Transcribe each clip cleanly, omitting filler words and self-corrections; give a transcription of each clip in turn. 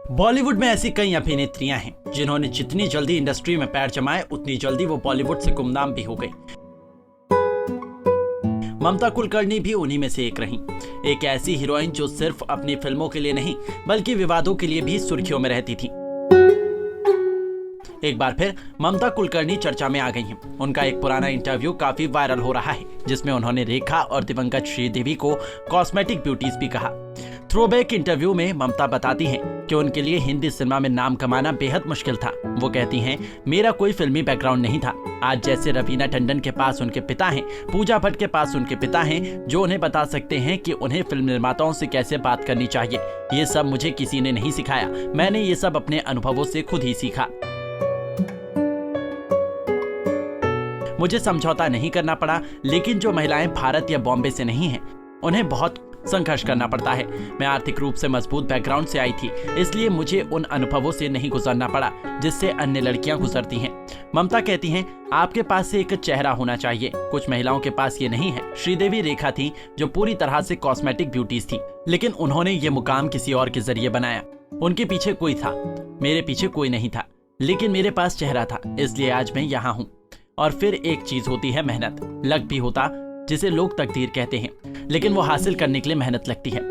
बॉलीवुड में ऐसी कई अभिनेत्रियां हैं जिन्होंने जितनी जल्दी इंडस्ट्री में पैर जमाए उतनी जल्दी वो बॉलीवुड से गुमनाम भी हो गई। ममता कुलकर्णी भी उन्हीं में से एक रहीं। एक ऐसी हीरोइन जो सिर्फ अपनी फिल्मों के लिए नहीं बल्कि विवादों के लिए भी सुर्खियों में रहती थी। एक बार फिर ममता कुलकर्णी चर्चा में आ गई हैं। उनका एक पुराना इंटरव्यू काफी वायरल हो रहा है जिसमें उन्होंने रेखा और दिवंगत श्रीदेवी को कॉस्मेटिक ब्यूटीज भी कहा। थ्रोबैक इंटरव्यू में ममता बताती हैं कि उनके लिए हिंदी सिनेमा में नाम कमाना बेहद मुश्किल था। वो कहती हैं, मेरा कोई फिल्मी बैकग्राउंड नहीं था। आज जैसे रवीना टंडन के पास उनके पिता हैं, पूजा भट्ट के पास उनके पिता हैं जो उन्हें बता सकते हैं कि उन्हें फिल्म निर्माताओं से कैसे बात करनी चाहिए। ये सब मुझे किसी ने नहीं सिखाया, मैंने ये सब अपने अनुभवों से खुद ही सीखा। मुझे समझौता नहीं करना पड़ा, लेकिन जो महिलाएं भारत या बॉम्बे से नहीं हैं, उन्हें बहुत संघर्ष करना पड़ता है। मैं आर्थिक रूप से मजबूत बैकग्राउंड से आई थी, इसलिए मुझे उन अनुभवों से नहीं गुजरना पड़ा जिससे अन्य लड़कियां गुजरती हैं। ममता कहती हैं, आपके पास से एक चेहरा होना चाहिए। कुछ महिलाओं के पास ये नहीं है। श्रीदेवी रेखा थी जो पूरी तरह से कॉस्मेटिक ब्यूटीज थी, लेकिन उन्होंने ये मुकाम किसी और के जरिए बनाया। उनके पीछे कोई था, मेरे पीछे कोई नहीं था, लेकिन मेरे पास चेहरा था, इसलिए आज मैं यहाँ हूँ। और फिर एक चीज होती है मेहनत। लक भी होता जिसे लोग तकदीर कहते हैं, लेकिन वो हासिल करने के लिए मेहनत लगती है।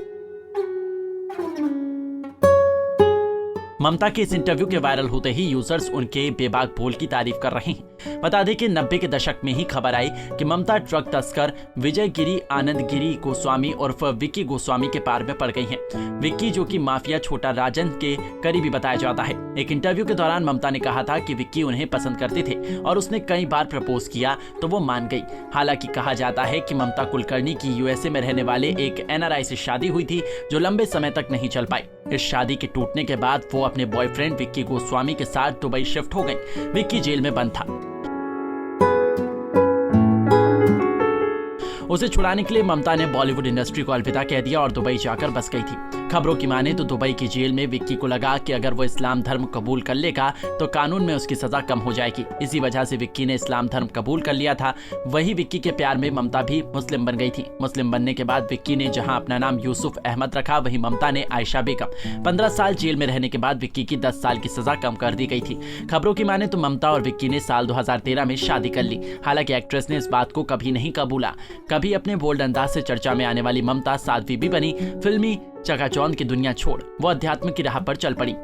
ममता के इस इंटरव्यू के वायरल होते ही यूजर्स उनके बेबाक बोल की तारीफ कर रहे हैं। बता दें कि 90 के दशक में ही खबर आई कि ममता ट्रक तस्कर विजय गिरी आनंद गिरी गोस्वामी उर्फ विक्की गोस्वामी के पार में पड़ गई हैं। विक्की जो कि माफिया छोटा राजन के करीबी बताया जाता है। एक इंटरव्यू के दौरान ममता ने कहा था कि विक्की उन्हें पसंद करते थे और उसने कई बार प्रपोज किया तो वो मान गई। हालांकि कहा जाता है कि ममता कुलकर्णी की यूएसए में रहने वाले एक एनआरआई से शादी हुई थी जो लंबे समय तक नहीं चल पाई। इस शादी के टूटने के बाद वो अपने बॉयफ्रेंड विक्की गोस्वामी के साथ दुबई शिफ्ट हो गई। विक्की जेल में बंद था। उसे छुड़ाने के लिए ममता ने बॉलीवुड इंडस्ट्री को अलविदा कह दिया और दुबई जाकर बस गई थी। खबरों की माने तो दुबई की जेल में विक्की को लगा कि अगर वो इस्लाम धर्म कबूल कर लेगा तो कानून में उसकी सजा कम हो जाएगी। इसी वजह से विक्की ने इस्लाम धर्म कबूल कर लिया था। वही विक्की के प्यार में ममता भी मुस्लिम बन गई थी। मुस्लिम बनने के बाद विक्की ने जहां अपना नाम यूसुफ अहमद रखा, वहीं ममता ने आयशा बेगम। 15 साल जेल में रहने के बाद विक्की की 10 साल की सजा कम कर दी गई थी। खबरों की माने तो ममता और विक्की ने साल 2013 में शादी कर ली। हालांकि एक्ट्रेस ने इस बात को कभी नहीं कबूला। कभी अपने बोल्ड अंदाज से चर्चा में आने वाली ममता साध्वी भी बनी। फिल्मी चकाचौंध की दुनिया छोड़ वो अध्यात्म की राह पर चल पड़ी।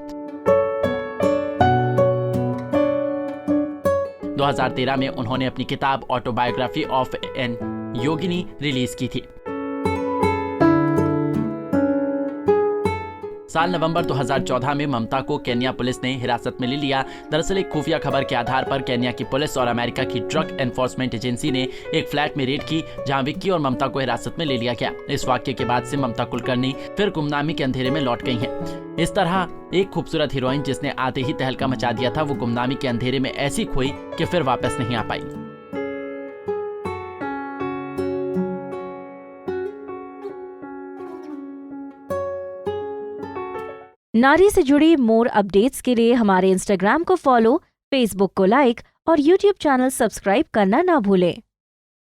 2013 में उन्होंने अपनी किताब autobiography of an Yogini release की थी। साल नवंबर 2014 में ममता को केन्या पुलिस ने हिरासत में ले लिया। दरअसल एक खुफिया खबर के आधार पर केन्या की पुलिस और अमेरिका की ड्रग एनफोर्समेंट एजेंसी ने एक फ्लैट में रेड की जहां विक्की और ममता को हिरासत में ले लिया गया। इस वाक्य के बाद से ममता कुलकर्णी फिर गुमनामी के अंधेरे में लौट गई हैं। इस तरह एक खूबसूरत हीरोइन जिसने आते ही तहलका मचा दिया था, वो गुमनामी के अंधेरे में ऐसी खोई कि फिर वापस नहीं आ पाई। नारी से जुड़ी मोर अपडेट्स के लिए हमारे इंस्टाग्राम को फॉलो, फेसबुक को लाइक और यूट्यूब चैनल सब्सक्राइब करना ना भूलें।